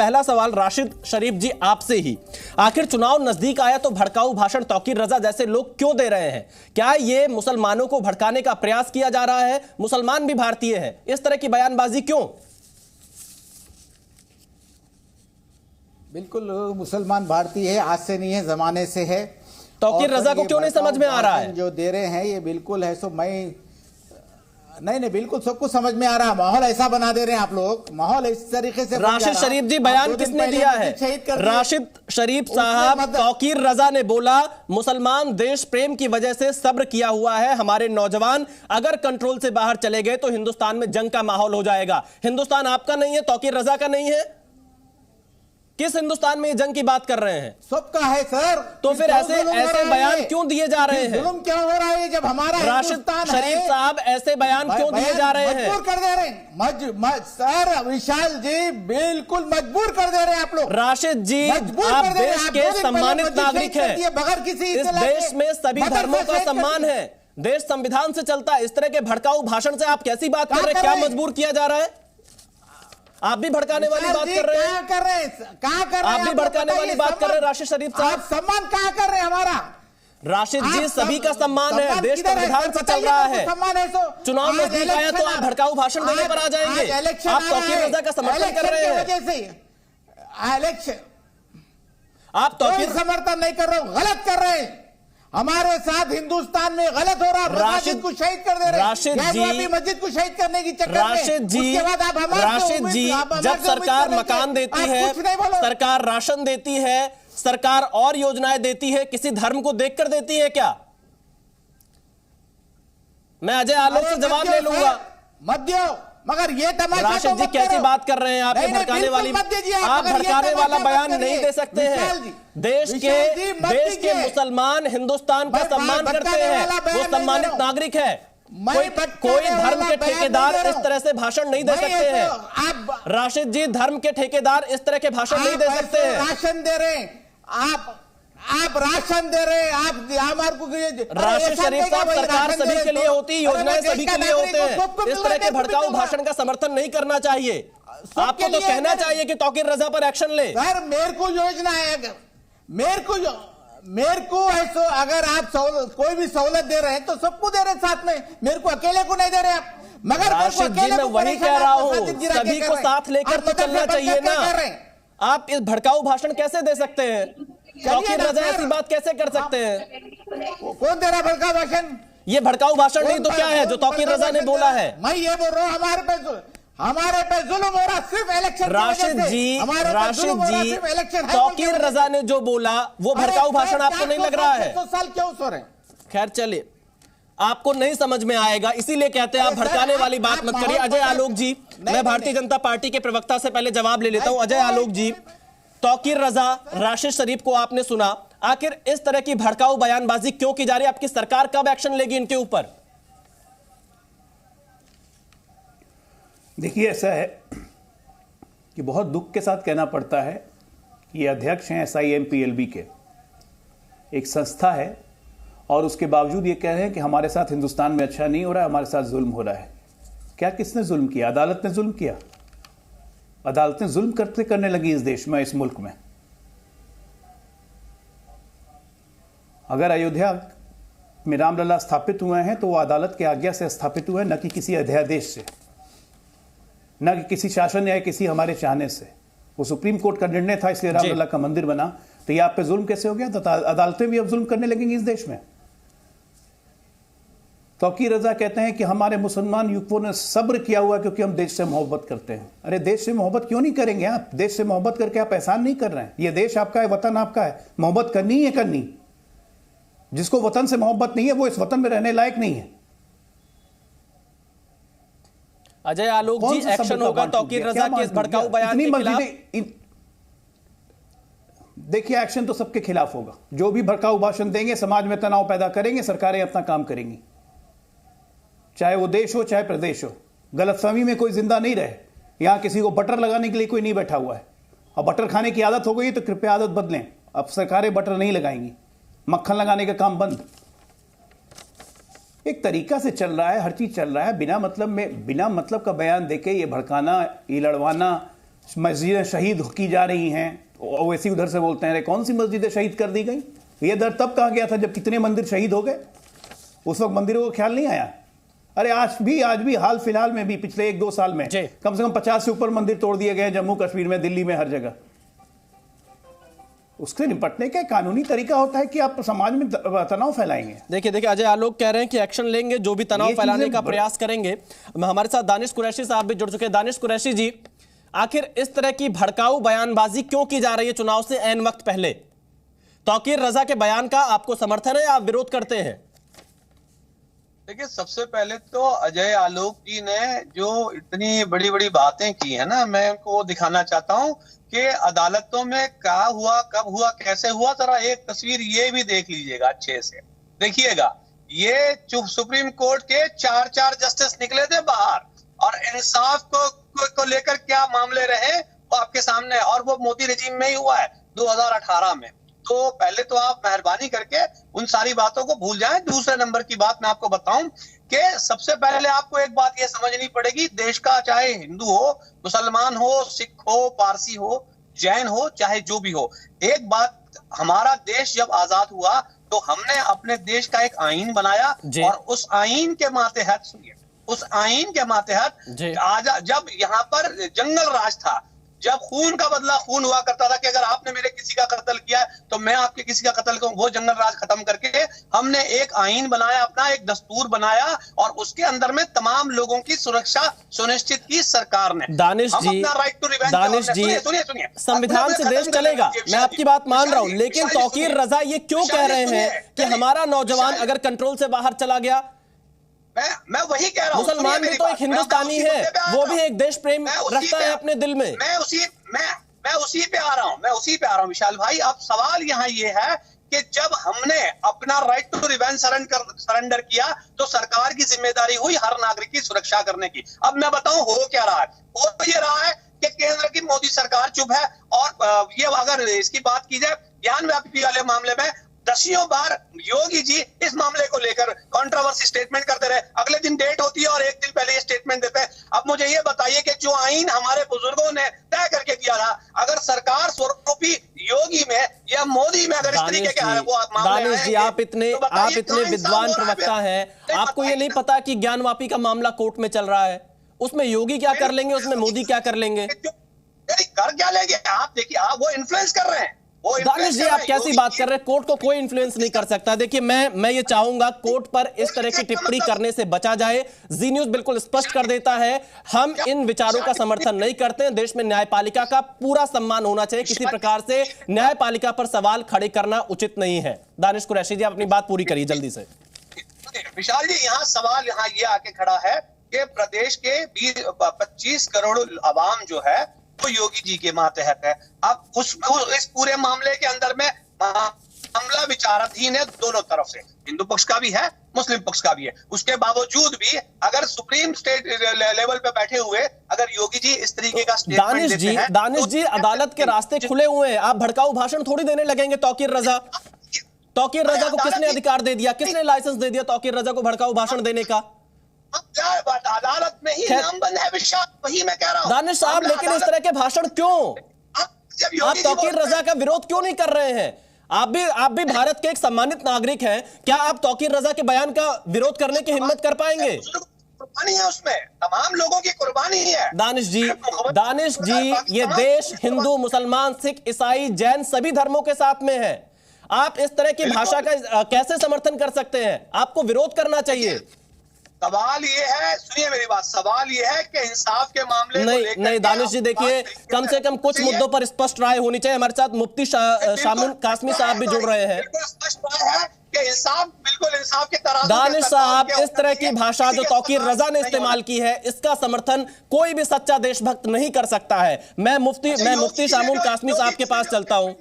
पहला सवाल राशिद शरीफ जी आपसे ही, आखिर चुनाव नजदीक आया तो भड़काऊ भाषण तौकीर रजा जैसे लोग क्यों दे रहे हैं? क्या ये मुसलमानों को भड़काने का प्रयास किया जा रहा है? मुसलमान भी भारतीय हैं, इस तरह की बयानबाजी क्यों? बिल्कुल, मुसलमान भारतीय है, आज से नहीं है, जमाने से है। तौकीर रजा को क्यों नहीं समझ में आ रहा है? जो दे रहे हैं ये बिल्कुल है, सो मैं नहीं बिल्कुल सबको समझ में आ रहा है। माहौल ऐसा बना दे रहे हैं आप लोग, माहौल इस तरीके से। राशिद शरीफ जी, बयान किसने दिया है? राशिद शरीफ साहब, तौकीर रजा ने बोला मुसलमान देश प्रेम की वजह से सब्र किया हुआ है हमारे नौजवान, अगर कंट्रोल से बाहर चले गए तो हिंदुस्तान में जंग का माहौल हो जाएगा। हिंदुस्तान आपका नहीं है, तौकीर रजा का नहीं है? किस हिंदुस्तान में ये जंग की बात कर रहे हैं? सबका है सर। तो फिर ऐसे बयान क्यों दिए जा रहे हैं? जुल्म क्या हो रहा है जब हमारा राशिद शरीफ साहब ऐसे बयान क्यों दिए जा रहे हैं? मजबूर कर दे रहे हैं सर, विशाल जी बिल्कुल मजबूर कर दे रहे हैं आप लोग। राशिद जी, आप देश के सम्मानित नागरिक हैं, बगैर किसी इस देश में सभी धर्मों का सम्मान है, देश संविधान से चलता है। इस तरह के भड़काऊ भाषण से आप कैसी बात कर रहे हैं? क्या मजबूर किया जा रहा है? आप भी भड़काने वाली बात कर रहे हैं। कहां कर रहे हैं? आप भी भड़काने वाली बात कर रहे हैं राशिद शरीफ साहब। सम्मान कहां कर रहे हैं हमारा? राशिद जी, सभी का सम्मान है, देश संविधान से चल रहा है। चुनाव नजदीक आया तो आप भड़काऊ भाषण देने पर आ जाएंगे। आप तौकीर रजा का समर्थन कर रहे हैं। आप तौकीर समर्थन नहीं कर रहे हो, गलत कर रहे हैं। हमारे साथ हिंदुस्तान में गलत हो रहा है, राशिद को शहीद कर दे रहे हैं। राशिद जी, मस्जिद को शहीद करने की चक्कर राशिद जी, राशिद जी, जब सरकार मकान देती है, सरकार राशन देती है, सरकार और योजनाएं देती है, किसी धर्म को देखकर देती है क्या? मैं अजय आलोक से जवाब ले लूंगा। मध्य मगर ये तमाशा राशिद जी कैसी बात कर रहे हैं? आप भड़काने वाली, आप भड़काने वाला बयान नहीं दे सकते हैं। देश के मुसलमान हिंदुस्तान का सम्मान करते हैं, वो सम्मानित नागरिक है। कोई धर्म के ठेकेदार इस तरह से भाषण नहीं दे सकते हैं। राशिद जी, धर्म के ठेकेदार इस तरह के भाषण नहीं दे सकते हैं। राशन दे रहे हैं आप राशन दे रहे हैं, आप हमारे को। राशिद शरीफ साहब, सरकार सभी के लिए होती है, योजनाएं सभी के लिए होते हैं। इस तरह के भड़काऊ भाषण का समर्थन नहीं करना चाहिए। आपको तो कहना चाहिए कि तौकीर रजा पर एक्शन ले। सर, मेरे को योजना है, मेरे को ऐसा, अगर आप कोई भी सहूलत दे रहे हैं तो सबको दे रहे हैं साथ में, मेरे को अकेले को नहीं दे रहे आप। मगर राशिद जी, मैं वही कह रहा हूं, सभी को साथ लेकर तो चलना चाहिए ना। आप इस भड़काऊ भाषण कैसे दे सकते हैं? तौकीर रजा ऐसी बात कैसे कर सकते हैं? कौन दे रहा है भड़काऊ भाषण? ये भड़काऊ भाषण नहीं तो क्या है जो तौकीर रजा ने बोला है? मैं ये बोल रहा हूँ, हमारे पे जुल्म हो रहा सिर्फ इलेक्शन। राशिद जी, तौकीर रजा ने जो बोला वो भड़काऊ भाषण आपको नहीं लग रहा है? 200 साल क्यों सो रहे? खैर चलिए, आपको नहीं समझ में आएगा, इसीलिए कहते हैं आप भड़काने वाली बात मत करिए। अजय आलोक जी, मैं भारतीय जनता पार्टी के प्रवक्ता से पहले जवाब ले लेता हूं। अजय आलोक जी, तौकीर रजा, राशिद शरीफ को आपने सुना, आखिर इस तरह की भड़काऊ बयानबाजी क्यों की जा रही है? आपकी सरकार कब एक्शन लेगी इनके ऊपर? देखिए, ऐसा है कि बहुत दुख के साथ कहना पड़ता है कि ये अध्यक्ष हैं SIMPLB के, एक संस्था है, और उसके बावजूद ये कह रहे हैं कि हमारे साथ हिंदुस्तान में अच्छा नहीं हो रहा है, हमारे साथ जुल्म हो रहा है। क्या, किसने जुल्म किया? अदालत ने जुल्म किया। अदालतें जुल्म करने लगी इस देश में, इस मुल्क में। अगर अयोध्या में रामलला स्थापित हुए हैं तो वो अदालत की आज्ञा से स्थापित हुए, न कि किसी अध्यादेश से, न कि किसी शासन या किसी हमारे चाहने से। वो सुप्रीम कोर्ट का निर्णय था, इसलिए रामलला का मंदिर बना। तो ये आप पे जुल्म कैसे हो गया? तो अदालतें भी अब जुल्म करने लगेंगी इस देश में। तौकीर रजा कहते हैं कि हमारे मुसलमान युवकों ने सब्र किया हुआ क्योंकि हम देश से मोहब्बत करते हैं। अरे, देश से मोहब्बत क्यों नहीं करेंगे आप? देश से मोहब्बत करके आप एहसान नहीं कर रहे हैं। ये देश आपका है, वतन आपका है, मोहब्बत करनी है करनी। जिसको वतन से मोहब्बत नहीं है वो इस वतन में रहने लायक नहीं है। अजय आलोक जी, एक्शन होगा तौकीर रजा के इस भड़काऊ बयान के खिलाफ? देखिए, एक्शन तो सबके खिलाफ होगा। जो भी भड़काऊ भाषण देंगे समाज में तनाव पैदा करेंगे, सरकारें अपना काम करेंगी, चाहे वो देश हो चाहे प्रदेश हो। गलतफहमी में कोई जिंदा नहीं रहे। यहां किसी को बटर लगाने के लिए कोई नहीं बैठा हुआ है। अब बटर खाने की आदत हो गई तो कृपया आदत बदलें। अब सरकारें बटर नहीं लगाएंगी, मक्खन लगाने का काम बंद। एक तरीका से चल रहा है, हर चीज चल रहा है। बिना मतलब का बयान देके ये भड़काना, ये लड़वाना, मस्जिदें शहीद की जा रही हैं, ओवैसी उधर से बोलते हैं अरे कौन सी मस्जिदें शहीद कर दी गई? ये दर तब कहा गया था जब कितने मंदिर शहीद हो गए, उस वक्त मंदिरों को ख्याल नहीं आया। अरे आज भी हाल फिलहाल में भी पिछले 1-2 साल में कम से कम 50 से ऊपर मंदिर तोड़ दिए गए जम्मू कश्मीर में, दिल्ली में, हर जगह। उससे निपटने का कानूनी तरीका होता है कि आप समाज में तनाव फैलाएंगे। देखिए अजय आलोक कह रहे हैं कि एक्शन लेंगे, जो भी तनाव फैलाने का प्रयास करेंगे। हमारे साथ दानिश कुरैशी साहब भी जुड़ चुके हैं। दानिश कुरैशी जी, आखिर इस तरह की भड़काऊ बयानबाजी क्यों की जा रही है चुनाव से ऐन वक्त पहले? तौकीर रजा के बयान का आपको समर्थन है या आप विरोध करते हैं? देखिए, सबसे पहले तो अजय आलोक जी ने जो इतनी बड़ी बड़ी बातें की है ना, मैं उनको दिखाना चाहता हूं कि अदालतों में क्या हुआ, कब हुआ, कैसे हुआ। जरा एक तस्वीर ये भी देख लीजिएगा अच्छे से। देखिएगा, ये सुप्रीम कोर्ट के 4 जस्टिस निकले थे बाहर, और इंसाफ को लेकर क्या मामले रहे वो आपके सामने, और वो मोदी रेजिम में ही हुआ है 2018 में। तो पहले तो आप मेहरबानी करके उन सारी बातों को भूल जाएं। दूसरे नंबर की बात मैं आपको बताऊं कि सबसे पहले आपको एक बात ये समझनी पड़ेगी, देश का चाहे हिंदू हो, मुसलमान हो, सिख हो, पारसी हो, जैन हो, चाहे जो भी हो, एक बात, हमारा देश जब आजाद हुआ तो हमने अपने देश का एक आईन बनाया, और उस आईन के मातहत, सुनिए, उस आईन के मातहत आज जब यहाँ पर जंगल राज था, जब खून का बदला खून हुआ करता था कि अगर आपने मेरे किसी का कत्ल किया तो मैं आपके किसी का कत्ल करूं, वो जंगल राज खत्म करके हमने एक आईन बनाया, अपना एक दस्तूर बनाया, और उसके अंदर में तमाम लोगों की सुरक्षा सुनिश्चित की सरकार ने। दानिश जी, सुनिए, संविधान से देश चलेगा, मैं आपकी बात मान रहा हूं, लेकिन तौकीर रजा ये क्यों कह रहे हैं कि हमारा नौजवान अगर कंट्रोल से बाहर चला गया? मैं वही कह रहा हूं, मुसलमान भी तो एक हिंदुस्तानी है, वो भी एक देश प्रेम रखता है अपने दिल में। मैं उसी पे आ रहा हूं विशाल भाई। अब सवाल यहाँ ये है कि जब हमने अपना राइट टू रिवेंज सरेंडर किया तो सरकार की जिम्मेदारी हुई हर नागरिक की सुरक्षा करने की। अब मैं बताऊं हो क्या रहा है, हो ये रहा है कि केंद्र की मोदी सरकार चुप है, और ये अगर इसकी बात की जाए ज्ञान व्यापी वाले मामले में, दसियों बार योगी जी इस मामले को लेकर कंट्रोवर्सी स्टेटमेंट करते रहे। अगले दिन डेट होती है और एक दिन पहले ये स्टेटमेंट देते हैं। अब मुझे ये बताइए कि जो आईन हमारे बुजुर्गों ने तय करके किया था, अगर सरकार स्वरूपी योगी में या मोदी में अगर इस तरीके के वो दानिश जी, आप इतने विद्वान प्रवक्ता हैं, आपको ये नहीं पता कि ज्ञानवापी का मामला कोर्ट में चल रहा है? उसमें योगी क्या कर लेंगे, उसमें मोदी क्या कर लेंगे? कर क्या लेंगे? आप देखिए, आप वो इन्फ्लुएंस कर रहे हैं। दानिश जी, आप कैसी बात कर रहे हैं? कोर्ट को कोई इन्फ्लुएंस नहीं कर सकता। देखिए, मैं ये चाहूंगा कोर्ट पर इस तरह की टिप्पणी करने से बचा जाए। जी न्यूज बिल्कुल स्पष्ट कर देता है, हम इन विचारों का समर्थन नहीं करते हैं। देश में न्यायपालिका का पूरा सम्मान होना चाहिए, किसी प्रकार से न्यायपालिका पर सवाल खड़े करना उचित नहीं है। दानिश कुरैशी जी, आप अपनी बात पूरी करिए जल्दी से। विशाल जी, यहाँ सवाल ये आके खड़ा है कि प्रदेश के 25 करोड़ आवाम जो है वो योगी जी के मातहत है। अब इस पूरे मामले के अंदर में मामला विचाराधीन है दोनों तरफ से, हिंदू पक्ष का भी है, मुस्लिम पक्ष का भी है। उसके बावजूद भी अगर सुप्रीम स्टेट लेवल पे बैठे हुए अगर योगी जी इस तरीके का स्टेटमेंट देते हैं, दानिश जी, अदालत के रास्ते खुले हुए हैं, आप भड़काऊ भाषण थोड़ी देने लगेंगे। तौकीर रजा को किसने अधिकार दे दिया, किसने लाइसेंस दे दिया तौकीर रजा को भड़काऊ भाषण देने का? अदालत में ही नाम बंद है विशाल, वही मैं कह रहा हूं। दानिश साहब, लेकिन इस तरह के भाषण क्यों? आप तौकीर रजा का विरोध क्यों नहीं कर रहे हैं? आप भी भारत के एक सम्मानित नागरिक हैं, क्या आप तौकीर रजा के बयान का विरोध करने की हिम्मत कर पाएंगे? कुर्बानी है उसमें, तमाम लोगों की कुर्बानी है। दानिश जी, ये देश हिंदू, मुसलमान, सिख, ईसाई, जैन सभी धर्मों के साथ में है। आप इस तरह की भाषा का कैसे समर्थन कर सकते हैं? आपको विरोध करना चाहिए। सवाल ये है, सुनिए मेरी बात, सवाल ये है कि इंसाफ के मामले नहीं दानिश जी, देखिए, कम से कम कुछ मुद्दों पर स्पष्ट राय होनी चाहिए। हमारे साथ मुफ्ती शामुन कासमी साहब भी जुड़ रहे हैं। स्पष्ट राय है कि बिल्कुल इंसाफ के तराजू। दानिश साहब, इस तरह की भाषा जो तौकीर रजा ने इस्तेमाल की है, इसका समर्थन कोई भी सच्चा देशभक्त नहीं कर सकता है। मैं मुफ्ती शामुन कासमी साहब के पास चलता हूं।